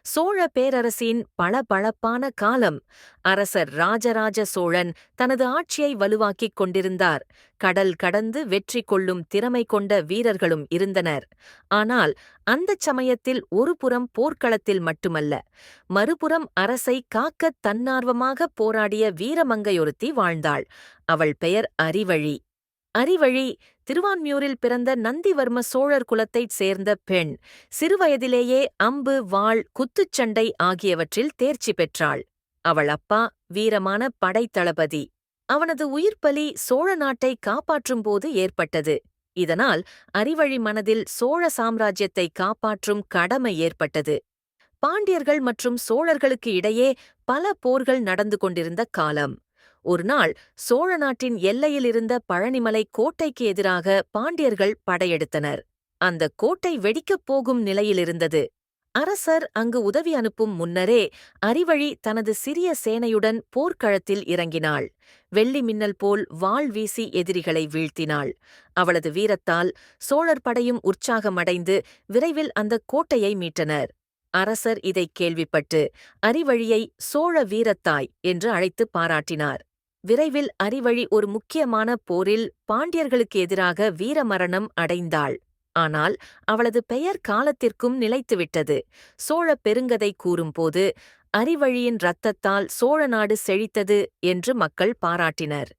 சோழ பேரரசின் பளபளப்பான காலம். அரசர் ராஜராஜ சோழன் தனது ஆட்சியை வலுவாக்கிக் கொண்டிருந்தார். கடல் கடந்து வெற்றி கொள்ளும் திறமை கொண்ட வீரர்களும் இருந்தனர். ஆனால் அந்தச் சமயத்தில் ஒருபுறம் போர்க்களத்தில் மட்டுமல்ல, மறுபுறம் அரசை காக்கத் தன்னார்வமாக போராடிய வீரமங்கையொருத்தி வாழ்ந்தாள். அவள் பெயர் அறிவழி. அறிவழி திருவான்மியூரில் பிறந்த நந்திவர்ம சோழர் குலத்தைச் சேர்ந்த பெண். சிறுவயதிலேயே அம்பு, வாள், குத்துச்சண்டை ஆகியவற்றில் தேர்ச்சி பெற்றாள். அவள் அப்பா வீரமான படைத்தளபதி. அவனது உயிர்ப்பலி சோழ நாட்டை காப்பாற்றும்போது ஏற்பட்டது. இதனால் அறிவழி மனதில் சோழ சாம்ராஜ்யத்தை காப்பாற்றும் கடமை ஏற்பட்டது. பாண்டியர்கள் மற்றும் சோழர்களுக்கு இடையே பல போர்கள் நடந்து கொண்டிருந்த காலம். ஒருநாள் சோழ நாட்டின் எல்லையிலிருந்த பழனிமலை கோட்டைக்கு எதிராக பாண்டியர்கள் படையெடுத்தனர். அந்த கோட்டை வெடிக்கப் போகும் நிலையிலிருந்தது. அரசர் அங்கு உதவி அனுப்பும் முன்னரே அறிவழி தனது சிறிய சேனையுடன் போர்க்களத்தில் இறங்கினாள். வெள்ளி மின்னல் போல் வாள் வீசி எதிரிகளை வீழ்த்தினாள். அவளது வீரத்தால் சோழர் படையும் உற்சாகமடைந்து விரைவில் அந்தக் கோட்டையை மீட்டனர். அரசர் இதைக் கேள்விப்பட்டு அறிவழியை சோழ வீரத்தாய் என்று அழைத்து பாராட்டினார். விரைவில் அறிவழி ஒரு முக்கியமான போரில் பாண்டியர்களுக்கு எதிராக வீரமரணம் அடைந்தாள். ஆனால் அவளது பெயர் காலத்திற்கும் நிலைத்துவிட்டது. சோழப் பெருங்கதை கூறும்போது அறிவழியின் இரத்தத்தால் சோழ நாடு செழித்தது என்று மக்கள் பாராட்டினர்.